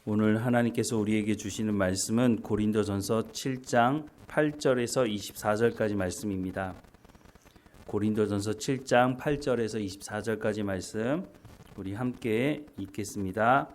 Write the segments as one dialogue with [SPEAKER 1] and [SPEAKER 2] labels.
[SPEAKER 1] 오늘 하나님께서 우리에게 주시는 말씀은 고린도전서 7장 8절에서 24절까지 말씀입니다. 고린도전서 7장 8절에서 24절까지 말씀 우리 함께 읽겠습니다.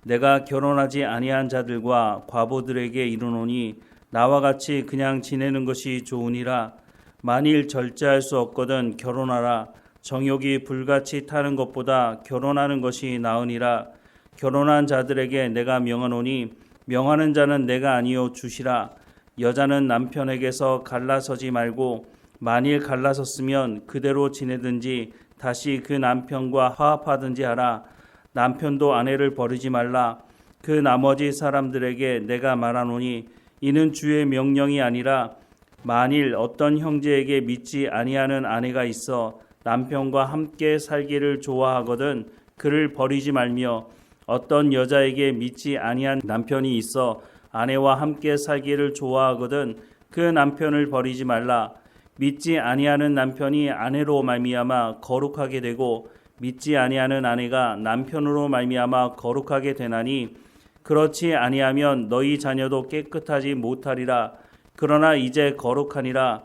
[SPEAKER 1] 내가 결혼하지 아니한 자들과 과부들에게 이르노니 나와 같이 그냥 지내는 것이 좋으니라. 만일 절제할 수 없거든 결혼하라. 정욕이 불같이 타는 것보다 결혼하는 것이 나으니라. 결혼한 자들에게 내가 명하노니 명하는 자는 내가 아니요 주시라. 여자는 남편에게서 갈라서지 말고 만일 갈라섰으면 그대로 지내든지 다시 그 남편과 화합하든지 하라. 남편도 아내를 버리지 말라. 그 나머지 사람들에게 내가 말하노니 이는 주의 명령이 아니라 만일 어떤 형제에게 믿지 아니하는 아내가 있어 남편과 함께 살기를 좋아하거든 그를 버리지 말며 어떤 여자에게 믿지 아니한 남편이 있어 아내와 함께 살기를 좋아하거든 그 남편을 버리지 말라. 믿지 아니하는 남편이 아내로 말미암아 거룩하게 되고 믿지 아니하는 아내가 남편으로 말미암아 거룩하게 되나니 그렇지 아니하면 너희 자녀도 깨끗하지 못하리라. 그러나 이제 거룩하니라.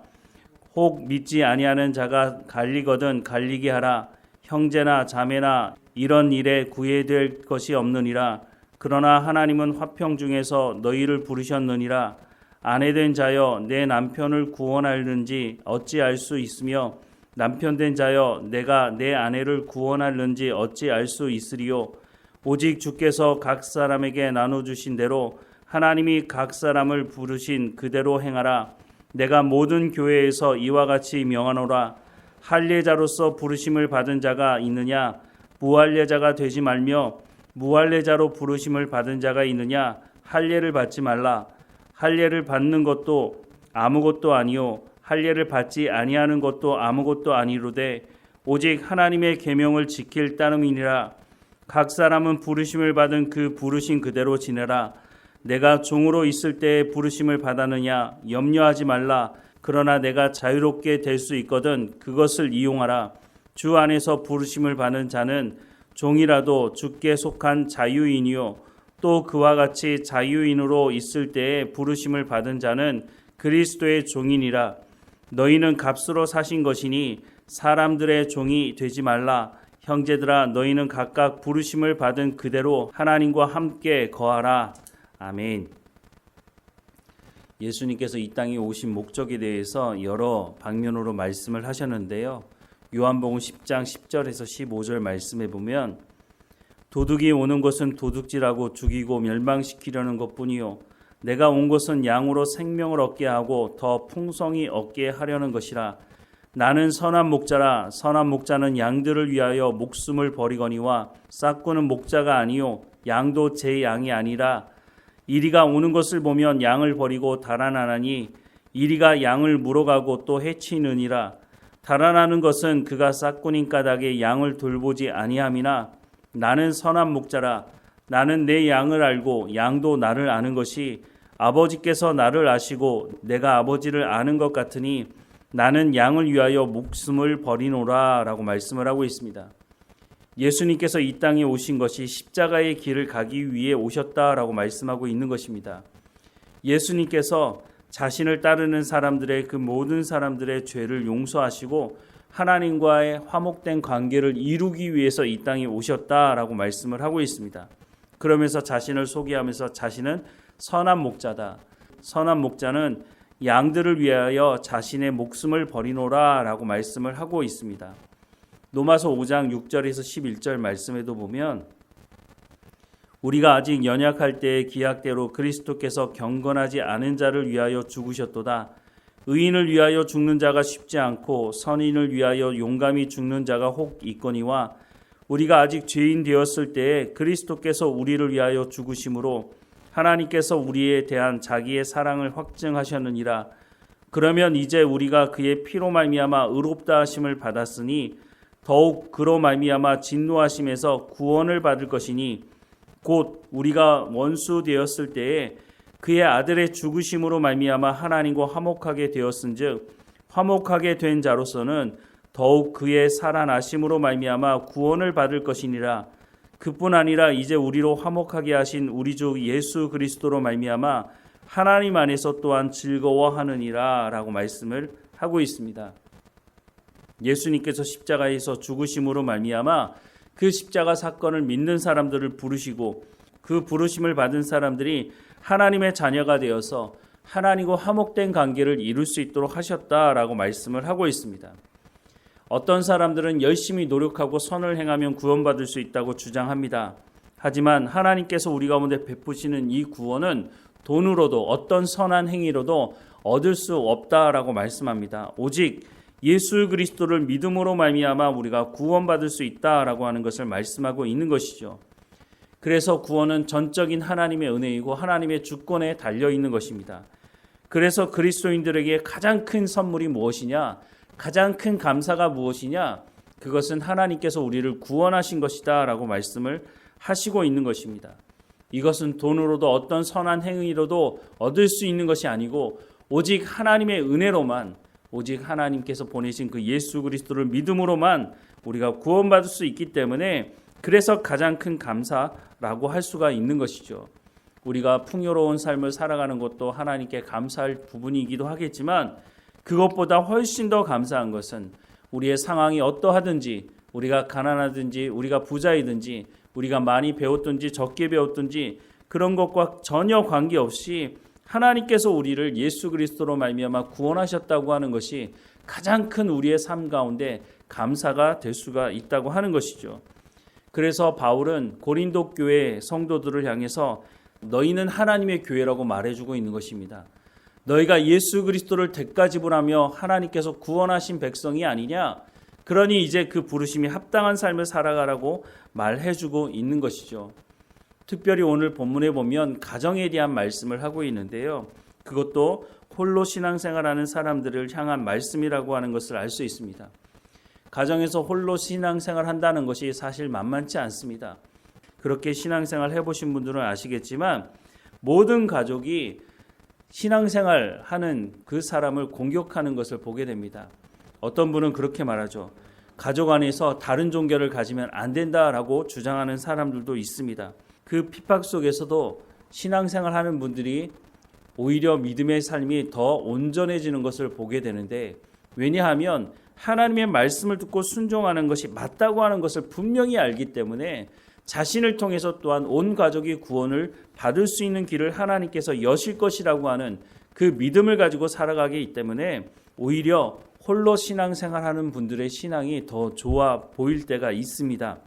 [SPEAKER 1] 혹 믿지 아니하는 자가 갈리거든 갈리게 하라. 형제나 자매나 이런 일에 구애될 것이 없느니라. 그러나 하나님은 화평 중에서 너희를 부르셨느니라. 아내된 자여 내 남편을 구원하는지 어찌 알 수 있으며 남편된 자여 내가 내 아내를 구원하는지 어찌 알 수 있으리요. 오직 주께서 각 사람에게 나눠주신 대로 하나님이 각 사람을 부르신 그대로 행하라. 내가 모든 교회에서 이와 같이 명하노라. 할례자로서 부르심을 받은 자가 있느냐? 무할례자가 되지 말며 무할례자로 부르심을 받은 자가 있느냐? 할례를 받지 말라. 할례를 받는 것도 아무것도 아니요 할례를 받지 아니하는 것도 아무것도 아니로되 오직 하나님의 계명을 지킬 따름이니라. 각 사람은 부르심을 받은 그 부르심 그대로 지내라. 내가 종으로 있을 때에 부르심을 받았느냐? 염려하지 말라. 그러나 내가 자유롭게 될 수 있거든 그것을 이용하라. 주 안에서 부르심을 받는 자는 종이라도 주께 속한 자유인이요 또 그와 같이 자유인으로 있을 때에 부르심을 받은 자는 그리스도의 종이니라. 너희는 값으로 사신 것이니 사람들의 종이 되지 말라. 형제들아 너희는 각각 부르심을 받은 그대로 하나님과 함께 거하라. 아멘. 예수님께서 이 땅에 오신 목적에 대해서 여러 방면으로 말씀을 하셨는데요. 요한복음 10장 10절에서 15절 말씀에 보면 도둑이 오는 것은 도둑질하고 죽이고 멸망시키려는 것뿐이요 내가 온 것은 양으로 생명을 얻게 하고 더 풍성히 얻게 하려는 것이라. 나는 선한 목자라. 선한 목자는 양들을 위하여 목숨을 버리거니와 싹구는 목자가 아니요 양도 제 양이 아니라. 이리가 오는 것을 보면 양을 버리고 달아나나니 이리가 양을 물어가고 또 해치느니라. 달아나는 것은 그가 싹군인 까닭에 양을 돌보지 아니함이나 나는 선한 목자라. 나는 내 양을 알고 양도 나를 아는 것이 아버지께서 나를 아시고 내가 아버지를 아는 것 같으니 나는 양을 위하여 목숨을 버리노라 라고 말씀을 하고 있습니다. 예수님께서 이 땅에 오신 것이 십자가의 길을 가기 위해 오셨다라고 말씀하고 있는 것입니다. 예수님께서 자신을 따르는 사람들의 그 모든 사람들의 죄를 용서하시고 하나님과의 화목된 관계를 이루기 위해서 이 땅에 오셨다라고 말씀을 하고 있습니다. 그러면서 자신을 소개하면서 자신은 선한 목자다. 선한 목자는 양들을 위하여 자신의 목숨을 버리노라 라고 말씀을 하고 있습니다. 로마서 5장 6절에서 11절 말씀에도 보면 우리가 아직 연약할 때의 기약대로 그리스도께서 경건하지 않은 자를 위하여 죽으셨도다. 의인을 위하여 죽는 자가 쉽지 않고 선인을 위하여 용감히 죽는 자가 혹 있거니와 우리가 아직 죄인 되었을 때에 그리스도께서 우리를 위하여 죽으심으로 하나님께서 우리에 대한 자기의 사랑을 확증하셨느니라. 그러면 이제 우리가 그의 피로 말미암아 의롭다 하심을 받았으니 더욱 그로 말미암아 진노하심에서 구원을 받을 것이니 곧 우리가 원수 되었을 때에 그의 아들의 죽으심으로 말미암아 하나님과 화목하게 되었은즉 화목하게 된 자로서는 더욱 그의 살아나심으로 말미암아 구원을 받을 것이니라. 그뿐 아니라 이제 우리로 화목하게 하신 우리 주 예수 그리스도로 말미암아 하나님 안에서 또한 즐거워하느니라 라고 말씀을 하고 있습니다. 예수님께서 십자가에서 죽으심으로 말미암아 그 십자가 사건을 믿는 사람들을 부르시고 그 부르심을 받은 사람들이 하나님의 자녀가 되어서 하나님과 화목된 관계를 이룰 수 있도록 하셨다라고 말씀을 하고 있습니다. 어떤 사람들은 열심히 노력하고 선을 행하면 구원받을 수 있다고 주장합니다. 하지만 하나님께서 우리 가운데 베푸시는 이 구원은 돈으로도 어떤 선한 행위로도 얻을 수 없다라고 말씀합니다. 오직 예수 그리스도를 믿음으로 말미암아 우리가 구원받을 수 있다라고 하는 것을 말씀하고 있는 것이죠. 그래서 구원은 전적인 하나님의 은혜이고 하나님의 주권에 달려 있는 것입니다. 그래서 그리스도인들에게 가장 큰 선물이 무엇이냐? 가장 큰 감사가 무엇이냐? 그것은 하나님께서 우리를 구원하신 것이다 라고 말씀을 하시고 있는 것입니다. 이것은 돈으로도 어떤 선한 행위로도 얻을 수 있는 것이 아니고 오직 하나님의 은혜로만, 오직 하나님께서 보내신 그 예수 그리스도를 믿음으로만 우리가 구원받을 수 있기 때문에 그래서 가장 큰 감사라고 할 수가 있는 것이죠. 우리가 풍요로운 삶을 살아가는 것도 하나님께 감사할 부분이기도 하겠지만 그것보다 훨씬 더 감사한 것은 우리의 상황이 어떠하든지, 우리가 가난하든지 우리가 부자이든지 우리가 많이 배웠든지 적게 배웠든지 그런 것과 전혀 관계없이 하나님께서 우리를 예수 그리스도로 말미암아 구원하셨다고 하는 것이 가장 큰 우리의 삶 가운데 감사가 될 수가 있다고 하는 것이죠. 그래서 바울은 고린도 교회 성도들을 향해서 너희는 하나님의 교회라고 말해주고 있는 것입니다. 너희가 예수 그리스도를 대가 지불하며 하나님께서 구원하신 백성이 아니냐? 그러니 이제 그 부르심이 합당한 삶을 살아가라고 말해주고 있는 것이죠. 특별히 오늘 본문에 보면 가정에 대한 말씀을 하고 있는데요. 그것도 홀로 신앙생활하는 사람들을 향한 말씀이라고 하는 것을 알 수 있습니다. 가정에서 홀로 신앙생활 한다는 것이 사실 만만치 않습니다. 그렇게 신앙생활 해보신 분들은 아시겠지만 모든 가족이 신앙생활 하는 그 사람을 공격하는 것을 보게 됩니다. 어떤 분은 그렇게 말하죠. 가족 안에서 다른 종교를 가지면 안 된다라고 주장하는 사람들도 있습니다. 그 핍박 속에서도 신앙생활 하는 분들이 오히려 믿음의 삶이 더 온전해지는 것을 보게 되는데, 왜냐하면 하나님의 말씀을 듣고 순종하는 것이 맞다고 하는 것을 분명히 알기 때문에 자신을 통해서 또한 온 가족이 구원을 받을 수 있는 길을 하나님께서 여실 것이라고 하는 그 믿음을 가지고 살아가기 때문에 오히려 홀로 신앙생활하는 분들의 신앙이 더 좋아 보일 때가 있습니다.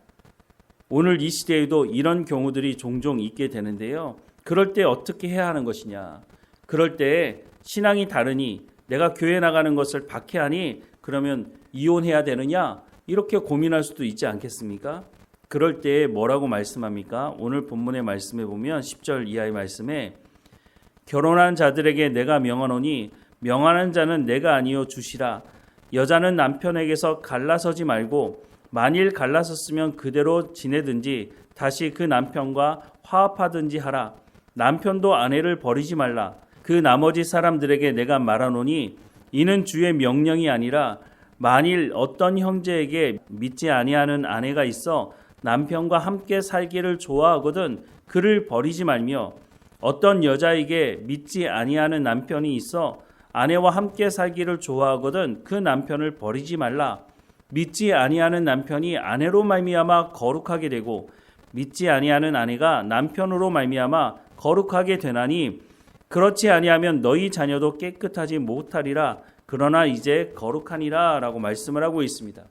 [SPEAKER 1] 오늘 이 시대에도 이런 경우들이 종종 있게 되는데요. 그럴 때 어떻게 해야 하는 것이냐? 그럴 때 신앙이 다르니 내가 교회 나가는 것을 박해하니 그러면 이혼해야 되느냐? 이렇게 고민할 수도 있지 않겠습니까? 그럴 때 뭐라고 말씀합니까? 오늘 본문의 말씀에 보면 10절 이하의 말씀에 결혼한 자들에게 내가 명하노니 명하는 자는 내가 아니요 주시라. 여자는 남편에게서 갈라서지 말고 만일 갈라섰으면 그대로 지내든지 다시 그 남편과 화합하든지 하라. 남편도 아내를 버리지 말라. 그 나머지 사람들에게 내가 말하노니 이는 주의 명령이 아니라 만일 어떤 형제에게 믿지 아니하는 아내가 있어 남편과 함께 살기를 좋아하거든 그를 버리지 말며 어떤 여자에게 믿지 아니하는 남편이 있어 아내와 함께 살기를 좋아하거든 그 남편을 버리지 말라. 믿지 아니하는 남편이 아내로 말미암아 거룩하게 되고 믿지 아니하는 아내가 남편으로 말미암아 거룩하게 되나니 그렇지 아니하면 너희 자녀도 깨끗하지 못하리라. 그러나 이제 거룩하니라 라고 말씀을 하고 있습니다.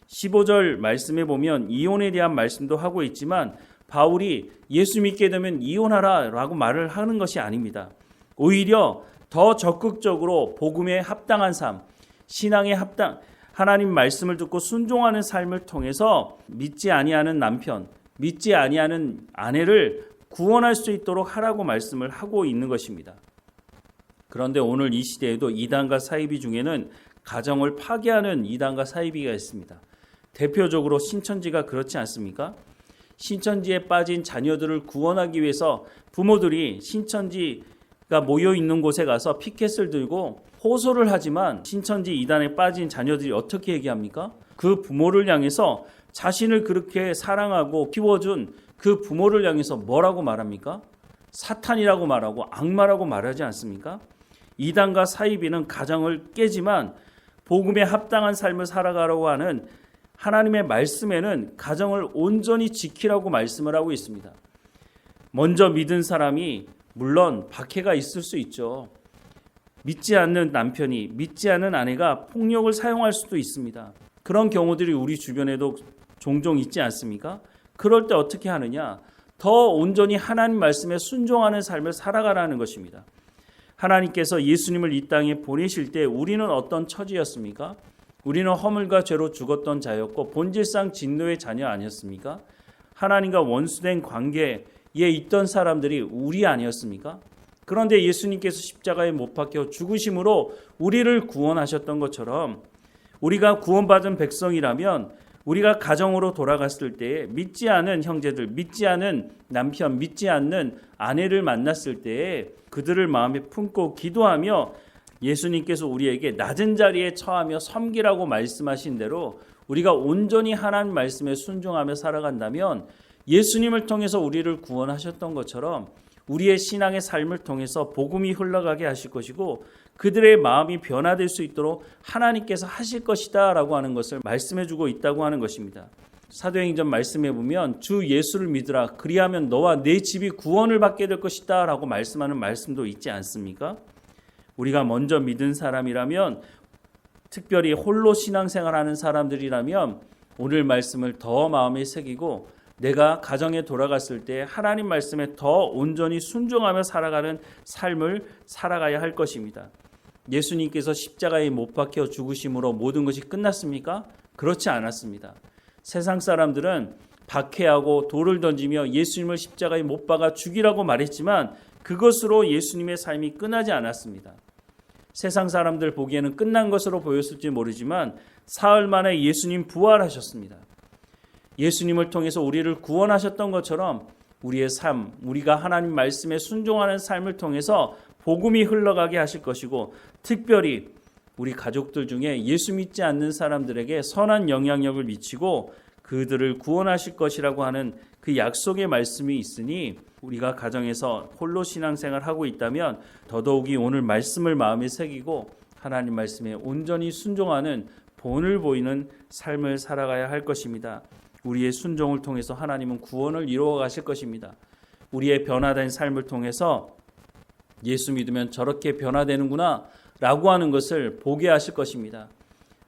[SPEAKER 1] 15절 말씀에 보면 이혼에 대한 말씀도 하고 있지만 바울이 예수 믿게 되면 이혼하라 라고 말을 하는 것이 아닙니다. 오히려 더 적극적으로 복음에 합당한 삶, 신앙에 합당, 하나님 말씀을 듣고 순종하는 삶을 통해서 믿지 아니하는 남편, 믿지 아니하는 아내를 구원할 수 있도록 하라고 말씀을 하고 있는 것입니다. 그런데 오늘 이 시대에도 이단과 사이비 중에는 가정을 파괴하는 이단과 사이비가 있습니다. 대표적으로 신천지가 그렇지 않습니까? 신천지에 빠진 자녀들을 구원하기 위해서 부모들이 신천지가 모여있는 곳에 가서 피켓을 들고 호소를 하지만 신천지 이단에 빠진 자녀들이 어떻게 얘기합니까? 그 부모를 향해서 자신을 그렇게 사랑하고 키워준 그 부모를 향해서 뭐라고 말합니까? 사탄이라고 말하고 악마라고 말하지 않습니까? 이단과 사이비는 가정을 깨지만 복음에 합당한 삶을 살아가려고 하는 하나님의 말씀에는 가정을 온전히 지키라고 말씀을 하고 있습니다. 먼저 믿은 사람이 물론 박해가 있을 수 있죠. 믿지 않는 남편이, 믿지 않는 아내가 폭력을 사용할 수도 있습니다. 그런 경우들이 우리 주변에도 종종 있지 않습니까? 그럴 때 어떻게 하느냐? 더 온전히 하나님 말씀에 순종하는 삶을 살아가라는 것입니다. 하나님께서 예수님을 이 땅에 보내실 때 우리는 어떤 처지였습니까? 우리는 허물과 죄로 죽었던 자였고 본질상 진노의 자녀 아니었습니까? 하나님과 원수된 관계에 있던 사람들이 우리 아니었습니까? 그런데 예수님께서 십자가에 못 박혀 죽으심으로 우리를 구원하셨던 것처럼 우리가 구원받은 백성이라면 우리가 가정으로 돌아갔을 때에 믿지 않은 형제들, 믿지 않은 남편, 믿지 않는 아내를 만났을 때에 그들을 마음에 품고 기도하며 예수님께서 우리에게 낮은 자리에 처하며 섬기라고 말씀하신 대로 우리가 온전히 하나님 말씀에 순종하며 살아간다면 예수님을 통해서 우리를 구원하셨던 것처럼 우리의 신앙의 삶을 통해서 복음이 흘러가게 하실 것이고 그들의 마음이 변화될 수 있도록 하나님께서 하실 것이다 라고 하는 것을 말씀해주고 있다고 하는 것입니다. 사도행전 말씀해 보면 주 예수를 믿으라 그리하면 너와 내 집이 구원을 받게 될 것이다 라고 말씀하는 말씀도 있지 않습니까? 우리가 먼저 믿은 사람이라면 특별히 홀로 신앙생활하는 사람들이라면 오늘 말씀을 더 마음에 새기고 내가 가정에 돌아갔을 때 하나님 말씀에 더 온전히 순종하며 살아가는 삶을 살아가야 할 것입니다. 예수님께서 십자가에 못 박혀 죽으심으로 모든 것이 끝났습니까? 그렇지 않았습니다. 세상 사람들은 박해하고 돌을 던지며 예수님을 십자가에 못 박아 죽이라고 말했지만 그것으로 예수님의 삶이 끝나지 않았습니다. 세상 사람들 보기에는 끝난 것으로 보였을지 모르지만 사흘 만에 예수님 부활하셨습니다. 예수님을 통해서 우리를 구원하셨던 것처럼 우리의 삶, 우리가 하나님 말씀에 순종하는 삶을 통해서 복음이 흘러가게 하실 것이고 특별히 우리 가족들 중에 예수 믿지 않는 사람들에게 선한 영향력을 미치고 그들을 구원하실 것이라고 하는 그 약속의 말씀이 있으니 우리가 가정에서 홀로 신앙생활을 하고 있다면 더더욱이 오늘 말씀을 마음에 새기고 하나님 말씀에 온전히 순종하는 본을 보이는 삶을 살아가야 할 것입니다. 우리의 순종을 통해서 하나님은 구원을 이루어 가실 것입니다. 우리의 변화된 삶을 통해서 예수 믿으면 저렇게 변화되는구나 라고 하는 것을 보게 하실 것입니다.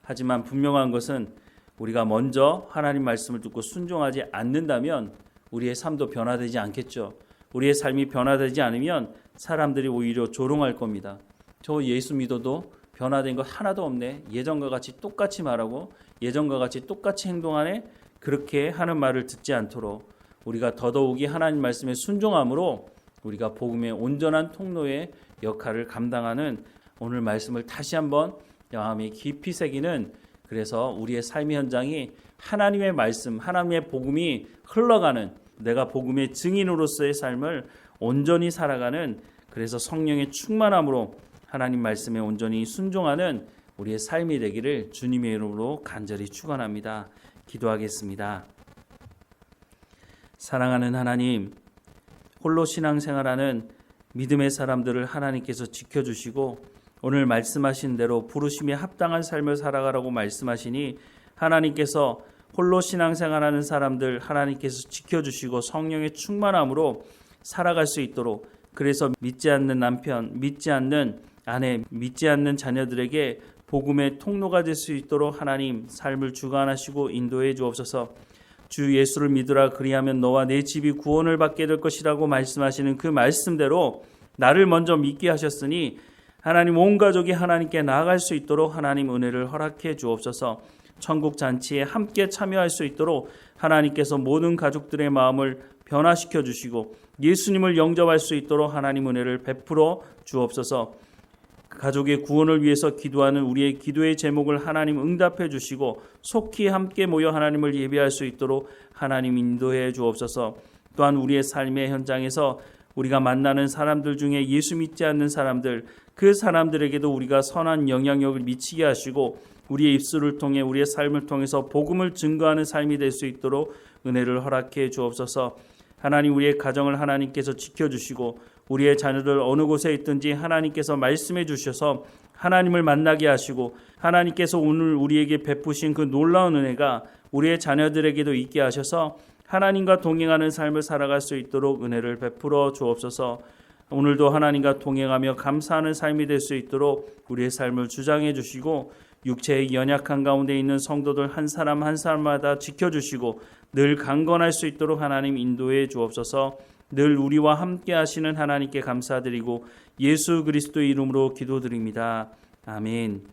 [SPEAKER 1] 하지만 분명한 것은 우리가 먼저 하나님 말씀을 듣고 순종하지 않는다면 우리의 삶도 변화되지 않겠죠. 우리의 삶이 변화되지 않으면 사람들이 오히려 조롱할 겁니다. 저 예수 믿어도 변화된 것 하나도 없네. 예전과 같이 똑같이 말하고 예전과 같이 똑같이 행동하네. 그렇게 하는 말을 듣지 않도록 우리가 더더욱이 하나님 말씀에 순종함으로 우리가 복음의 온전한 통로의 역할을 감당하는 오늘 말씀을 다시 한번 마음에 깊이 새기는 그래서 우리의 삶의 현장이 하나님의 말씀, 하나님의 복음이 흘러가는 내가 복음의 증인으로서의 삶을 온전히 살아가는 그래서 성령의 충만함으로 하나님 말씀에 온전히 순종하는 우리의 삶이 되기를 주님의 이름으로 간절히 축원합니다. 기도하겠습니다. 사랑하는 하나님, 홀로 신앙생활하는 믿음의 사람들을 하나님께서 지켜주시고 오늘 말씀하신 대로 부르심에 합당한 삶을 살아가라고 말씀하시니 하나님께서 홀로 신앙생활하는 사람들 하나님께서 지켜주시고 성령의 충만함으로 살아갈 수 있도록 그래서 믿지 않는 남편, 믿지 않는 아내, 믿지 않는 자녀들에게 복음의 통로가 될 수 있도록 하나님 삶을 주관하시고 인도해 주옵소서. 주 예수를 믿으라 그리하면 너와 내 집이 구원을 받게 될 것이라고 말씀하시는 그 말씀대로 나를 먼저 믿게 하셨으니 하나님 온 가족이 하나님께 나아갈 수 있도록 하나님 은혜를 허락해 주옵소서. 천국 잔치에 함께 참여할 수 있도록 하나님께서 모든 가족들의 마음을 변화시켜 주시고 예수님을 영접할 수 있도록 하나님 은혜를 베풀어 주옵소서. 가족의 구원을 위해서 기도하는 우리의 기도의 제목을 하나님 응답해 주시고 속히 함께 모여 하나님을 예배할 수 있도록 하나님 인도해 주옵소서. 또한 우리의 삶의 현장에서 우리가 만나는 사람들 중에 예수 믿지 않는 사람들 그 사람들에게도 우리가 선한 영향력을 미치게 하시고 우리의 입술을 통해 우리의 삶을 통해서 복음을 증거하는 삶이 될 수 있도록 은혜를 허락해 주옵소서. 하나님, 우리의 가정을 하나님께서 지켜주시고 우리의 자녀들 어느 곳에 있든지 하나님께서 말씀해 주셔서 하나님을 만나게 하시고 하나님께서 오늘 우리에게 베푸신 그 놀라운 은혜가 우리의 자녀들에게도 있게 하셔서 하나님과 동행하는 삶을 살아갈 수 있도록 은혜를 베풀어 주옵소서. 오늘도 하나님과 동행하며 감사하는 삶이 될 수 있도록 우리의 삶을 주장해 주시고 육체의 연약한 가운데 있는 성도들 한 사람 한 사람마다 지켜주시고 늘 강건할 수 있도록 하나님 인도해 주옵소서. 늘 우리와 함께 하시는 하나님께 감사드리고 예수 그리스도의 이름으로 기도드립니다. 아멘.